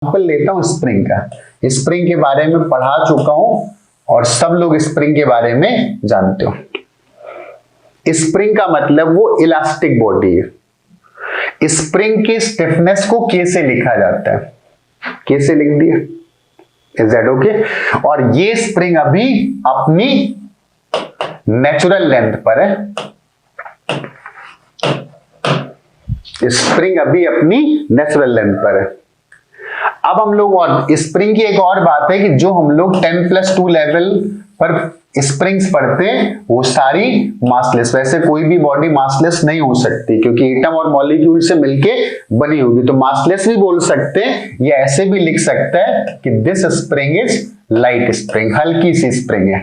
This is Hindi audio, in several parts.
एग्जाम्पल लेता हूं स्प्रिंग का। स्प्रिंग के बारे में पढ़ा चुका हूं और सब लोग स्प्रिंग के बारे में जानते हो। स्प्रिंग का मतलब वो इलास्टिक बॉडी है। स्प्रिंग की स्टिफनेस को कैसे लिखा जाता है, कैसे लिख दिया, इज दैट ओके? और ये स्प्रिंग अभी अपनी नेचुरल लेंथ पर है। स्प्रिंग अभी अपनी नेचुरल लेंथ पर है। अब हम लोग, और स्प्रिंग की एक और बात है कि जो हम लोग 10+2 लेवल पर स्प्रिंग्स पढ़ते हैं वो सारी मासलेस। वैसे कोई भी बॉडी मासलेस नहीं हो सकती क्योंकि एटम और मॉलिक्यूल से मिलके बनी होगी, तो मासलेस भी बोल सकते हैं या ऐसे भी लिख सकता है कि this spring is light spring, हल्की सी स्प्रिंग है।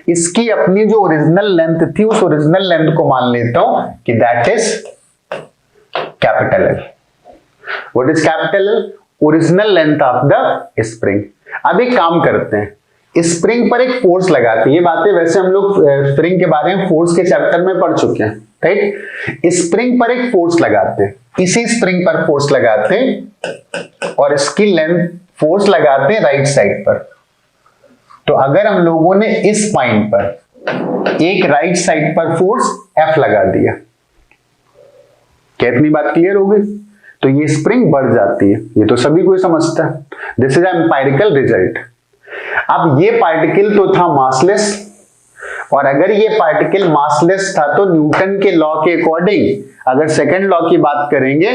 इसकी अपनी जो ओरिजिनल लेंथ थी उस ओरिजिनल लेंथ को मान लेता हूं कि that is capital L. What is capital L? Original length of the spring. अब एक काम करते हैं, स्प्रिंग पर एक फोर्स लगाते हैं। ये बातें वैसे हम लोग स्प्रिंग के बारे में फोर्स के चैप्टर में पढ़ चुके हैं, राइट? स्प्रिंग पर एक फोर्स लगाते हैं, इसी स्प्रिंग पर फोर्स लगाते हैं और इसकी लेंथ फोर्स लगाते हैं राइट साइड पर। तो अगर हम लोगों ने इस पॉइंट पर एक राइट साइड पर फोर्स F लगा दिया, क्या इतनी बात क्लियर हो गई? तो ये स्प्रिंग बढ़ जाती है, ये तो सभी कोई समझता है। This is empirical result. अब ये पार्टिकल तो था मासलेस, और अगर ये पार्टिकल मासलेस था तो न्यूटन के लॉ के अकॉर्डिंग, अगर सेकंड लॉ की बात करेंगे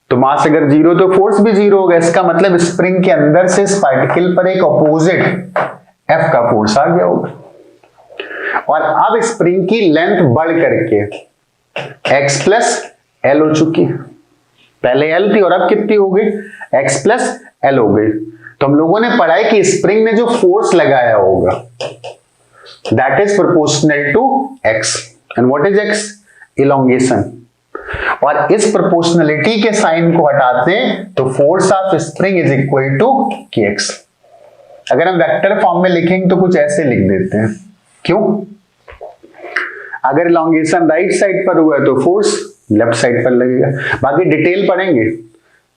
तो मास अगर जीरो तो फोर्स भी जीरो होगा। इसका मतलब स्प्रिंग के अंदर से इस पार्टिकल पर एक अपोजिट F का फोर्स आ गया होगा। और अब स्प्रिंग की लेंथ बढ़ करके x+L हो चुकी है। पहले L थी और अब कितनी हो गई? x+L हो गई। तो हम लोगों ने पढ़ा है कि स्प्रिंग ने जो फोर्स लगाया होगा that is proportional to x। And what is x? Elongation. और इस प्रोपोर्शनलिटी के साइन को हटाते हैं तो force of spring is equal to kx। अगर हम वेक्टर फॉर्म में लिखेंगे तो कुछ ऐसे लिख देते हैं। क्यों? अगर इलोंगेशन राइट साइड पर हुआ तो फोर्स लेफ्ट साइड पर लगेगा। बाकी डिटेल पढ़ेंगे,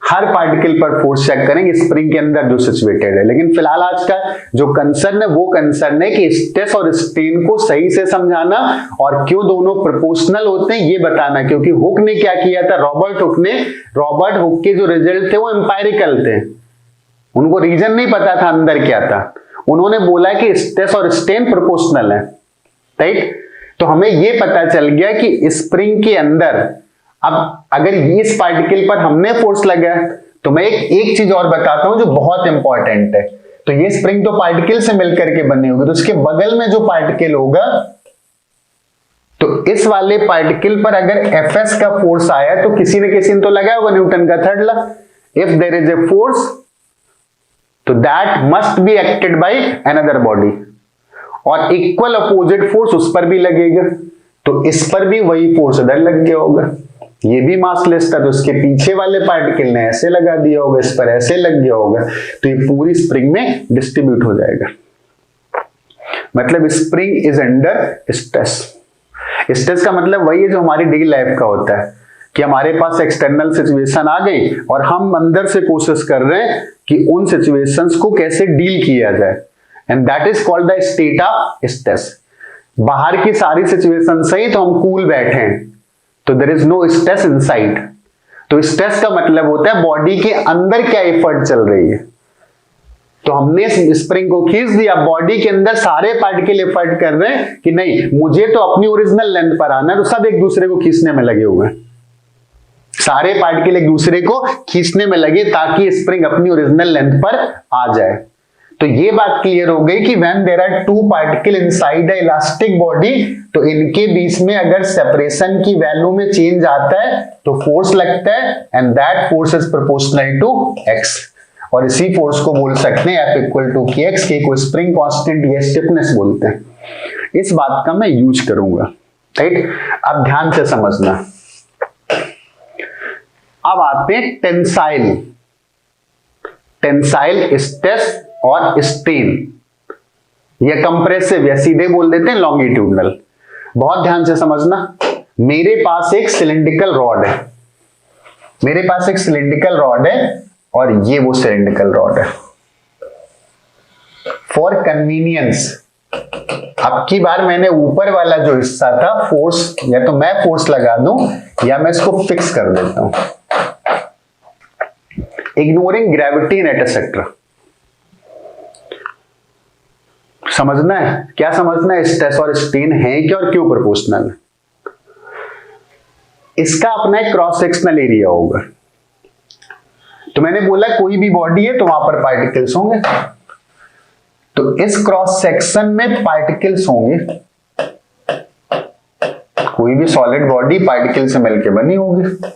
हर पार्टिकल पर फोर्स चेक करेंगे स्प्रिंग के अंदर जो सिचुएटेड है। लेकिन फिलहाल आज का जो कंसर्न है वो कंसर्न है कि स्ट्रेस और स्ट्रेन को सही से समझाना और क्यों दोनों प्रोपोर्शनल होते हैं ये बताना। क्योंकि हुक ने क्या किया था, रॉबर्ट हुक के जो रिजल्ट थे वो एम्पायरिकल थे, उनको रीजन नहीं पता था अंदर क्या था। उन्होंने बोला कि स्ट्रेस और स्ट्रेन प्रोपोर्शनल है, राइट? तो हमें ये पता चल गया कि स्प्रिंग के अंदर अब अगर इस पार्टिकल पर हमने फोर्स लगाया तो मैं एक चीज और बताता हूं जो बहुत इंपॉर्टेंट है। तो ये स्प्रिंग तो पार्टिकल से मिलकर के बनी होगी, तो उसके बगल में जो पार्टिकल होगा तो इस वाले पार्टिकल पर अगर Fs का फोर्स आया तो किसी न किसी ने तो लगाया होगा न्यूटन का third law. If there is a force तो that must be acted by another body, और इक्वल अपोजिट फोर्स उस पर भी लगेगा। तो इस पर भी वही फोर्स इधर लग गया होगा। ये भी मासलेस था तो इसके पीछे वाले पार्टिकल ने ऐसे लगा दिया होगा, इस पर ऐसे लग गया होगा, तो ये पूरी स्प्रिंग में डिस्ट्रीब्यूट हो जाएगा। मतलब spring is under stress. Stress का मतलब वही है जो हमारी डेली लाइफ का होता है कि हमारे पास एक्सटर्नल सिचुएशन आ गई और हम अंदर से कोशिश कर रहे हैं कि उन सिचुएशंस को कैसे डील किया जाए, and that is called the state of stress. बाहर की सारी सिचुएशन सही तो हम कूल बैठे हैं, तो there is no stress inside. तो स्ट्रेस का मतलब होता है बॉडी के अंदर क्या एफर्ट चल रही है। तो हमने स्प्रिंग को खींच दिया, बॉडी के अंदर सारे पार्टिकल एफर्ट कर रहे हैं कि नहीं मुझे तो अपनी ओरिजिनल लेंथ पर आना है, तो सब एक दूसरे को खींचने में लगे हुए हैं। सारे पार्टिकल एक दूसरे को खींचने में लगे ताकि स्प्रिंग अपनी ओरिजिनल लेंथ पर आ जाए। तो ये बात क्लियर हो गई कि when there are two particle inside a elastic body तो इनके बीच में अगर सेपरेशन की वैल्यू में चेंज आता है तो फोर्स लगता है, and that force is proportional to x। और इसी फोर्स को बोल सकते हैं F इक्वल टू kx, के को स्प्रिंग कांस्टेंट या स्टिफनेस बोलते हैं। इस बात का मैं यूज करूंगा, राइट? अब ध्यान से समझना। अब आते हैं टेंसाइल स्ट्रेस और स्ट्रेन, या कंप्रेसिव या सीधे बोल देते हैं लॉन्गिट्यूडनल। बहुत ध्यान से समझना। मेरे पास एक सिलिंड्रिकल रॉड है, मेरे पास एक सिलिंड्रिकल रॉड है और ये वो सिलिंड्रिकल रॉड है। फॉर कन्वीनियंस अब की बार मैंने ऊपर वाला जो हिस्सा था फोर्स, या तो मैं फोर्स लगा दूं या मैं इसको फिक्स कर देता हूं। Ignoring gravity and etcetera. समझना है, क्या समझना है? स्ट्रेस और स्ट्रेन है क्या और क्यों प्रोपोर्शनल है। इसका अपना एक क्रॉस सेक्शनल एरिया होगा। तो मैंने बोला कोई भी बॉडी है तो वहां पर पार्टिकल्स होंगे, तो इस क्रॉस सेक्शन में पार्टिकल्स होंगे। कोई भी सॉलिड बॉडी पार्टिकल से मिलकर बनी होगी,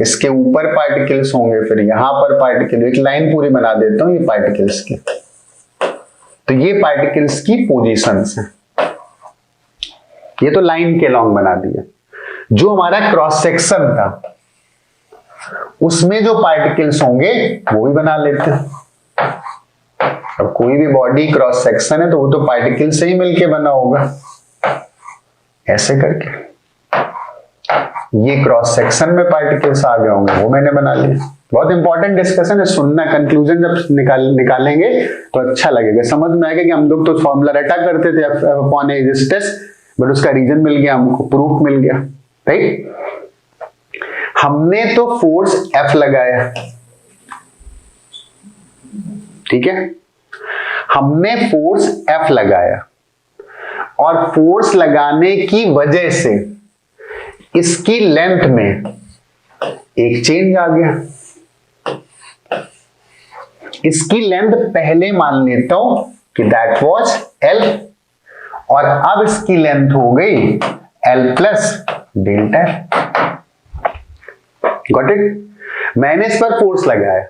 इसके ऊपर पार्टिकल्स होंगे, फिर यहां पर पार्टिकल, एक लाइन पूरी बना देता हूं ये पार्टिकल्स की। तो ये पार्टिकल्स की पोजीशंस हैं, ये तो लाइन के लॉन्ग बना दिया। जो हमारा क्रॉस सेक्शन था उसमें जो पार्टिकल्स होंगे वो भी बना लेते हैं। अब कोई भी बॉडी क्रॉस सेक्शन है तो वो तो पार्टिकल से ही मिलके बना होगा, ऐसे करके। ये क्रॉस सेक्शन में पार्टिकल्स आ गए होंगे, वो मैंने बना लिया। बहुत इंपॉर्टेंट डिस्कशन है, सुनना। कंक्लूजन जब निकालेंगे तो अच्छा लगेगा, समझ में आएगा कि हम लोग तो फॉर्मूला रटा करते थे अपॉन ए रेजिस्टेंस, बट उसका रीजन मिल गया हमको, प्रूफ मिल गया, राइट। हमने तो फोर्स F लगाया, ठीक है, हमने फोर्स F लगाया और फोर्स लगाने की वजह से इसकी लेंथ में एक चेंज आ गया। इसकी लेंथ पहले मान लेता हूं कि दैट वाज L, और अब इसकी लेंथ हो गई L plus delta. Got it. मैंने इस पर फोर्स लगाया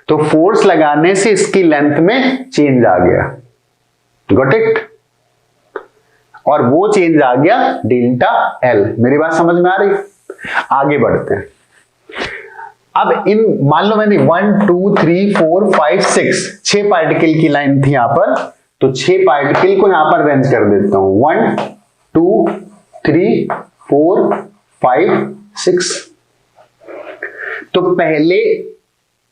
तो फोर्स लगाने से इसकी लेंथ में चेंज आ गया, गॉट इट, और वो चेंज आ गया डेल्टा L। मेरी बात समझ में आ रही? आगे बढ़ते हैं। अब इन, मान लो मैंने 1 2 3 4 5 6 पार्टिकल की लाइन थी यहां पर, तो 6 पार्टिकल को यहां पर अरेंज कर देता हूं। 1 2 3 4 5 6। तो पहले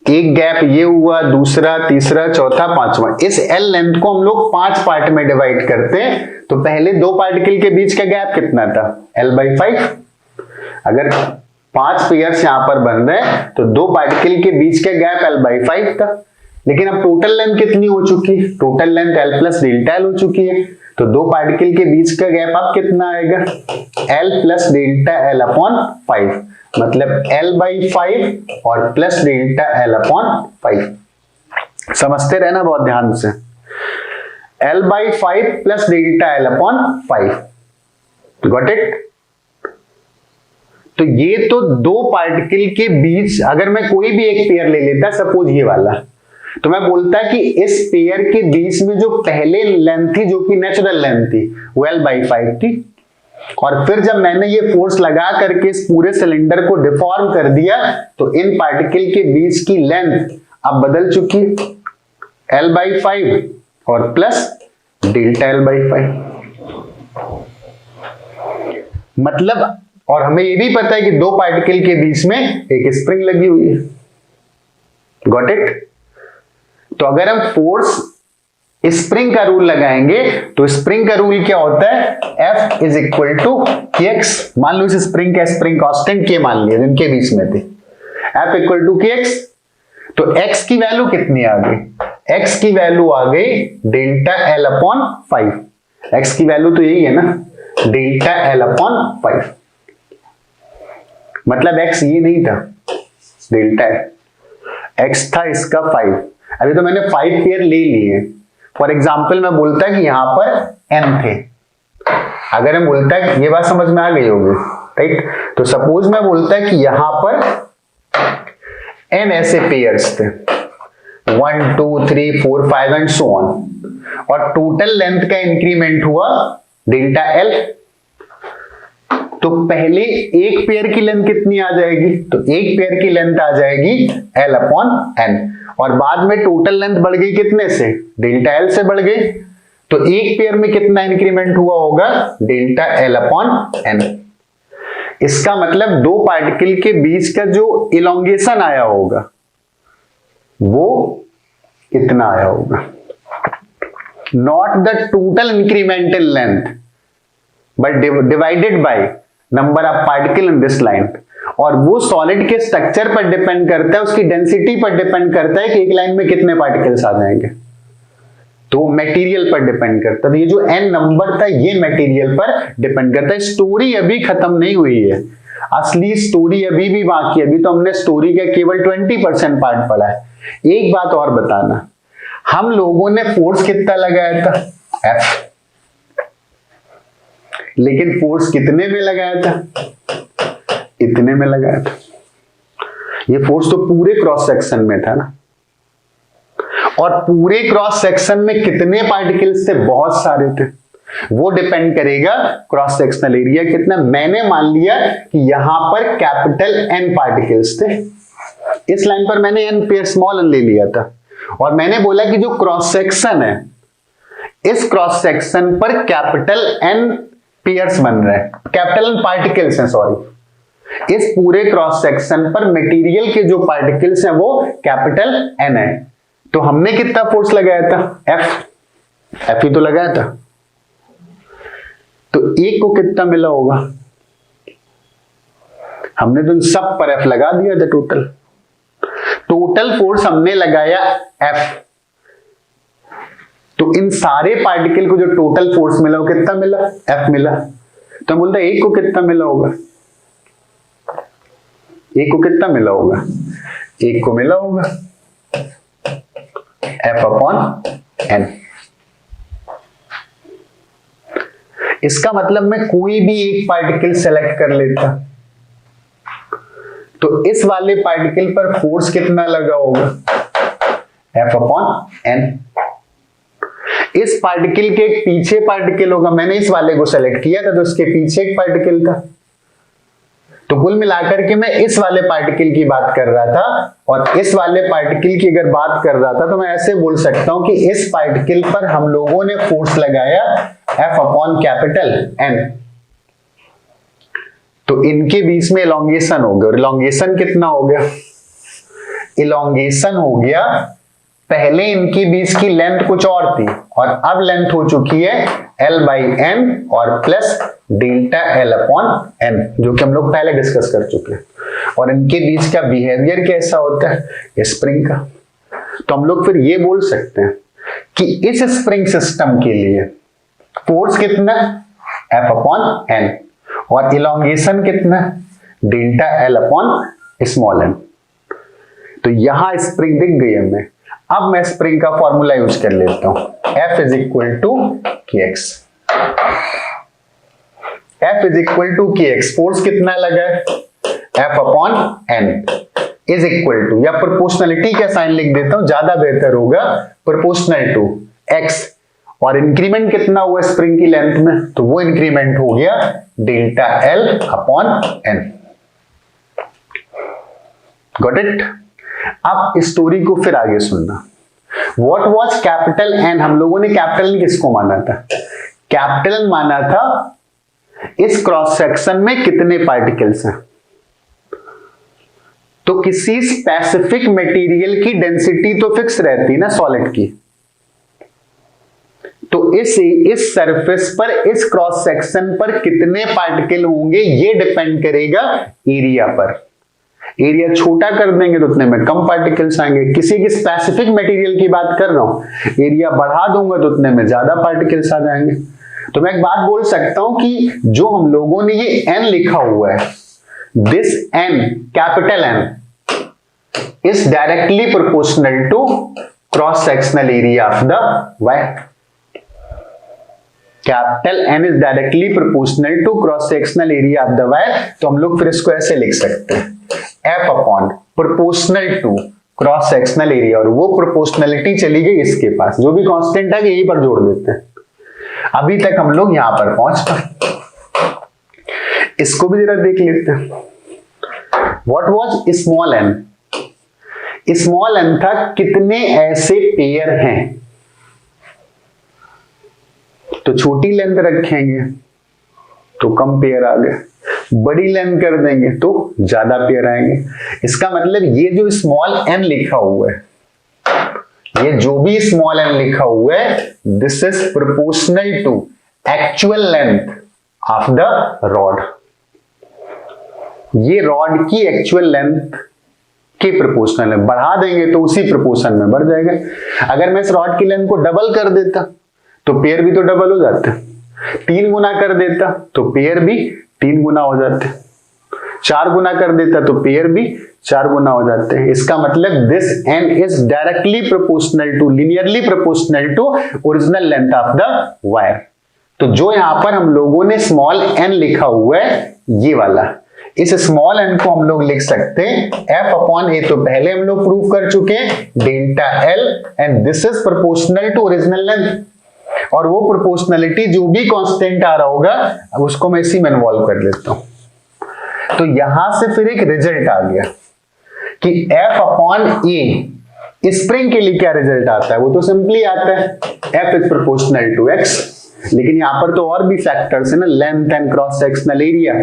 एक गैप ये हुआ, दूसरा, तीसरा, चौथा, पांचवा। इस L लेंथ को हम लोग 5 पार्ट में डिवाइड करते हैं। तो पहले 2 पार्टिकल के बीच का गैप कितना था? L/5। अगर 5 पेयर्स यहां पर बन रहे हैं तो 2 पार्टिकल के बीच का गैप L/5 था। लेकिन अब टोटल लेंथ कितनी हो चुकी है? Total length L plus delta L हो चुकी है। तो 2 पार्टिकल के बीच का गैप अब कितना आएगा? L plus delta L upon 5, मतलब L/5 और प्लस डेल्टा L अपॉन 5। समझते रहना बहुत ध्यान से। L/5 plus delta L upon 5। Got it. तो ये तो 2 पार्टिकल के बीच, अगर मैं कोई भी एक पेयर ले लेता, सपोज ये वाला, तो मैं बोलता कि इस पेयर के बीच में जो पहले लेंथ थी, जो कि नेचुरल लेंथ थी, वो L/5 थी। और फिर जब मैंने ये फोर्स लगा करके इस पूरे सिलेंडर को डिफॉर्म कर दिया, तो इन पार्टिकल के बीच की लेंथ अब बदल चुकी है, L/5 और प्लस डेल्टा L/5। मतलब, और हमें ये भी पता है कि 2 पार्टिकल के बीच में एक स्प्रिंग लगी हुई है। Got it. तो अगर हम फोर्स स्प्रिंग का रूल लगाएंगे तो स्प्रिंग का रूल क्या होता है? F is equal to kx। मान लो इस स्प्रिंग का स्प्रिंग कांस्टेंट k मान लिया, जिनके बीच में थे, F इक्वल टू kx। तो x की वैल्यू कितनी आ गई? x की वैल्यू आ गई डेल्टा L अपॉन 5। x की वैल्यू तो यही है ना, डेल्टा L अपॉन 5। मतलब x ये नहीं था, डेल्टा x था इसका 5। अभी तो मैंने 5 पेयर ले लिए। फॉर एग्जाम्पल मैं बोलता कि यहां पर n थे, अगर मैं बोलता कि ये बात समझ में आ गई होगी, राइट। तो सपोज मैं बोलता कि यहां पर n ऐसे पेयर्स थे, 1 2 3 4 5 एंड सो ऑन, और टोटल लेंथ का इंक्रीमेंट हुआ डेल्टा L। तो पहले एक पेयर की लेंथ कितनी आ जाएगी? तो एक पेयर की लेंथ आ जाएगी L अपॉन n, और बाद में टोटल लेंथ बढ़ गई कितने से? डेल्टा L से बढ़ गई। तो एक पेयर में कितना इंक्रीमेंट हुआ होगा? Delta L upon n। इसका मतलब दो पार्टिकल के बीच का जो इलोंगेशन आया होगा वो इतना आया होगा, not the total incremental length but divided by number of particle in this line. और वो सॉलिड के स्ट्रक्चर पर डिपेंड करता है, उसकी डेंसिटी पर डिपेंड करता है कि एक लाइन में कितने पार्टिकल्स आ जाएंगे, तो मटेरियल पर डिपेंड करता है। ये जो n नंबर था ये मटेरियल पर डिपेंड करता है। स्टोरी अभी खत्म नहीं हुई है, असली स्टोरी अभी भी बाकी है। अभी तो हमने स्टोरी का केवल 20% पार्ट पढ़ा है। एक बात और बताना, हम लोगों ने फोर्स कितना लगाया था, F, लेकिन फोर्स कितने में लगाया था, इतने में लगाया था। ये फोर्स तो पूरे क्रॉस सेक्शन में था ना, और पूरे क्रॉस सेक्शन में कितने पार्टिकल्स थे, बहुत सारे थे। वो डिपेंड करेगा क्रॉस सेक्शनल एरिया कितना। मैंने मान लिया कि यहां पर कैपिटल N पार्टिकल्स थे, इस लाइन पर मैंने n पेयर स्मॉल n ले लिया था, और मैंने बोला कि जो क्रॉस सेक्शन है इस क्रॉस सेक्शन पर कैपिटल N पेयर्स बन रहे हैं, कैपिटल N पार्टिकल्स हैं, सॉरी। इस पूरे क्रॉस सेक्शन पर मटेरियल के जो पार्टिकल्स हैं वो कैपिटल N है। तो हमने कितना फोर्स लगाया था, F ही तो लगाया था। तो एक को कितना मिला होगा, हमने तो इन सब पर F लगा दिया था। टोटल फोर्स हमने लगाया F, तो इन सारे पार्टिकल को जो टोटल फोर्स मिला वो कितना मिला, F मिला। तो हम बोलते हैं एक को कितना मिला होगा, एक को कितना मिला होगा, एक को मिला होगा F/N। इसका मतलब मैं कोई भी एक पार्टिकल सेलेक्ट कर लेता, तो इस वाले पार्टिकल पर फोर्स कितना लगा होगा, F/N। इस पार्टिकल के एक पीछे पार्टिकल होगा, मैंने इस वाले को सेलेक्ट किया था तो इसके पीछे एक पार्टिकल था। तो कुल मिलाकर के मैं इस वाले पार्टिकल की बात कर रहा था, और इस वाले पार्टिकल की अगर बात कर रहा था तो मैं ऐसे बोल सकता हूं कि इस पार्टिकल पर हम लोगों ने फोर्स लगाया F/N। तो इनके बीच में इलोंगेशन हो गया, और इलोंगेशन कितना हो गया, इलोंगेशन हो गया, पहले इनके बीच की लेंथ कुछ और थी और अब लेंथ हो चुकी है L/N और प्लस डेल्टा L/N, जो कि हम लोग पहले डिस्कस कर चुके हैं। और इनके बीच का बिहेवियर कैसा होता है, स्प्रिंग का। तो हम लोग फिर ये बोल सकते हैं कि इस स्प्रिंग सिस्टम के लिए फोर्स कितना, F/N, और इलोंगेशन कितना, डेल्टा L/n। तो यहां स्प्रिंग दिख गई हमें। अब मैं स्प्रिंग का फॉर्मूला यूज कर लेता हूं, F = kx। F = kx, force कितना लगा है, F/N इज इक्वल टू, या प्रोपोर्शनलिटी का साइन लिख देता हूं, ज्यादा बेहतर होगा, प्रोपोर्शनल टू x, और इंक्रीमेंट कितना हुआ स्प्रिंग की लेंथ में, तो वो इंक्रीमेंट हो गया डेल्टा L/n। Got it. अब स्टोरी को फिर आगे सुनना। व्हाट वाज कैपिटल N, हम लोगों ने कैपिटल N किसको माना था, कैपिटल N माना था इस क्रॉस सेक्शन में कितने पार्टिकल्स हैं। तो किसी स्पेसिफिक मटेरियल की डेंसिटी तो फिक्स रहती है ना सॉलिड की, तो इस सरफेस पर, इस क्रॉस सेक्शन पर कितने पार्टिकल होंगे ये डिपेंड करेगा एरिया पर। एरिया छोटा कर देंगे तो उतने में कम पार्टिकल्स आएंगे। किसी की स्पेसिफिक मटेरियल की बात कर रहा हूं, एरिया बढ़ा दूंगा तो उतने में ज्यादा पार्टिकल्स आ जाएंगे। तो मैं एक बात बोल सकता हूं कि जो हम लोगों ने ये n लिखा हुआ है, this n, capital N is directly proportional to cross sectional area of the wire. Capital N is directly proportional to cross sectional area of the wire. तो हम लोग फिर इसको ऐसे लिख सकते हैं, F/ proportional to cross sectional area, और वो प्रोपोर्शनलिटी चली गई इसके पास, जो भी कांस्टेंट है यहीं पर जोड़ देते हैं। अभी तक हम लोग यहां पर पहुंच पाए, इसको भी जरा देख लेते हैं। What was small n, small n था कितने ऐसे पेयर हैं, तो छोटी लेंथ रखेंगे तो कम पेयर आ गए। बड़ी लेंथ कर देंगे तो ज्यादा पेयर आएंगे। इसका मतलब ये जो स्मॉल n लिखा हुआ है, ये जो भी स्मॉल n लिखा हुआ है, this is proportional to actual length of the rod. ये रॉड की एक्चुअल लेंथ के प्रोपोर्शनल है। बढ़ा देंगे तो उसी प्रोपोर्शन में बढ़ जाएगा। अगर मैं इस रॉड की लेंथ को डबल कर देता तो पेयर भी तो डबल हो जाते, 3 गुना कर देता तो पेयर भी 3 गुना हो जाते, 4 गुना कर देता तो पेयर भी 4 गुना हो जाते हैं। इसका मतलब this n is directly proportional to, linearly proportional to original length of the wire. तो जो यहां पर हम लोगों ने स्मॉल n लिखा हुआ है, ये वाला, इस स्मॉल n को हम लोग लिख सकते हैं f अपॉन a। तो पहले हम लोग प्रूव कर चुके हैं delta l and this is proportional to original length. और वो प्रोपोर्शनलिटी जो भी कांस्टेंट आ रहा होगा, अब उसको मैं इसी में इन्वॉल्व कर लेता हूं। तो यहां से फिर एक रिजल्ट आ गया कि f अपॉन a स्प्रिंग के लिए क्या रिजल्ट आता है, वो तो सिंपली आता है f is proportional to x। लेकिन यहां पर तो और भी फैक्टर्स है ना, length and cross sectional area.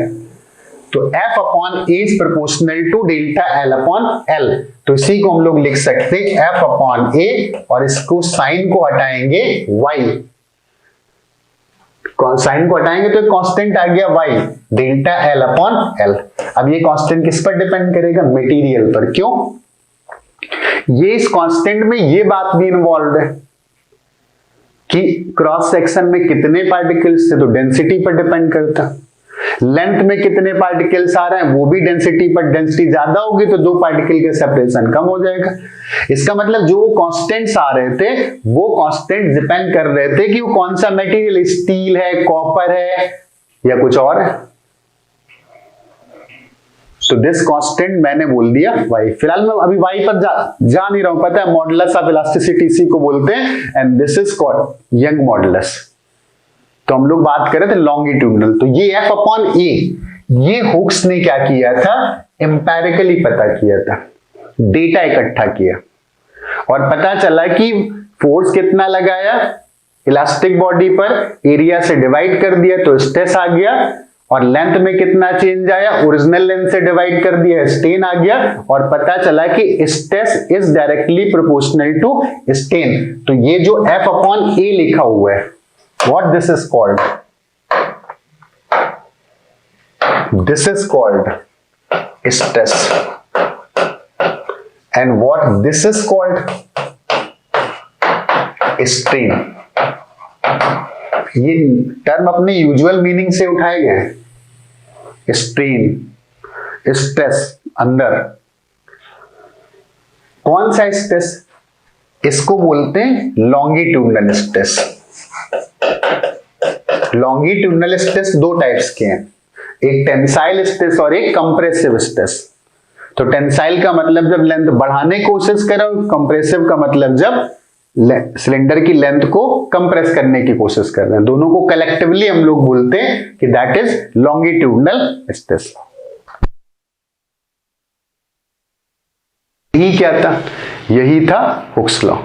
तो f upon a is proportional to delta l upon l। तो इसी को हम लोग लिख सकते हैं f अपॉन a, और इसको साइन को हटाएंगे y, साइन को हटाएंगे तो एक कांस्टेंट आ गया y, delta l upon l। अब ये कांस्टेंट किस पर डिपेंड करेगा, मटेरियल पर। क्यों, ये इस कांस्टेंट में ये बात भी इन्वॉल्व है कि क्रॉस सेक्शन में कितने पार्टिकल्स थे, तो डेंसिटी पर डिपेंड करता। लेंथ में कितने पार्टिकल्स आ रहे हैं, वो भी डेंसिटी पर। डेंसिटी ज्यादा होगी तो 2 पार्टिकल के सेपरेशन कम हो जाएगा। इसका मतलब जो कांस्टेंट्स आ रहे थे, वो कांस्टेंट डिपेंड कर रहे थे कि वो कौन सा मटेरियल, स्टील है, कॉपर है या कुछ और है। तो दिस कांस्टेंट मैंने बोल दिया y। फिलहाल मैं अभी y पर जा नहीं रहा हूं, पता है मॉडुलस ऑफ इलास्टिसिटी इसी को बोलते हैं, and this is called young modulus. तो हम लोग बात कर रहे थे लॉन्गिट्यूडनल। तो ये f अपॉन a, ये हुक्स ने क्या किया था, एम्पिरिकली पता किया था, डेटा इकट्ठा किया और पता चला कि फोर्स कितना लगाया इलास्टिक बॉडी पर, एरिया से डिवाइड कर दिया तो स्ट्रेस आ गया, और लेंथ में कितना चेंज आया, ओरिजिनल लेंथ से डिवाइड कर दिया, स्ट्रेन आ गया, और पता चला कि stress is directly proportional to strain. तो ये जो f अपॉन a लिखा हुआ है, what this is called, this is called stress, and what this is called strain। ये टर्म अपने यूजुअल मीनिंग से उठाए गए हैं। स्ट्रेन, स्ट्रेस, अंदर कौन सा स्ट्रेस, इसको बोलते हैं longitudinal stress. Longitudinal stress 2 types के हैं, एक टेंसाइल स्ट्रेस और एक कंप्रेसिव स्ट्रेस। तो टेंसाइल का मतलब जब लेंथ बढ़ाने की कोशिश करो, कंप्रेसिव का मतलब जब सिलेंडर की लेंथ को कंप्रेस करने की कोशिश कर रहे हैं। दोनों को कलेक्टिवली हम लोग बोलते हैं कि दैट इज लॉन्गिट्यूडनल स्ट्रेस। यही क्या था, यही था हुक्स लॉ।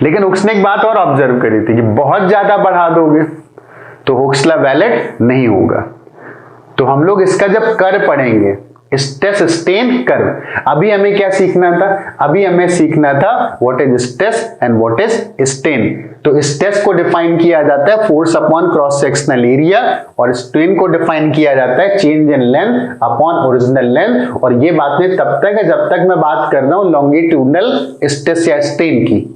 लेकिन हुक्स ने एक बात और ऑब्जर्व करी थी कि बहुत ज्यादा बढ़ा दोगे तो हुक्स लॉ वैलिड नहीं होगा। तो हम लोग इसका जब कर पढ़ेंगे, स्ट्रेस स्ट्रेन कर्व, अभी हमें क्या सीखना था, अभी हमें सीखना था what is stress and what is strain. तो स्ट्रेस को डिफाइन किया जाता है force upon cross sectional area, और स्ट्रेन को डिफाइन किया जाता है change in length upon original length. और ये बातें तब तक है जब तक मैं बात कर रहा हूं लॉन्गिट्यूडनल स्ट्रेस या स्ट्रेन की।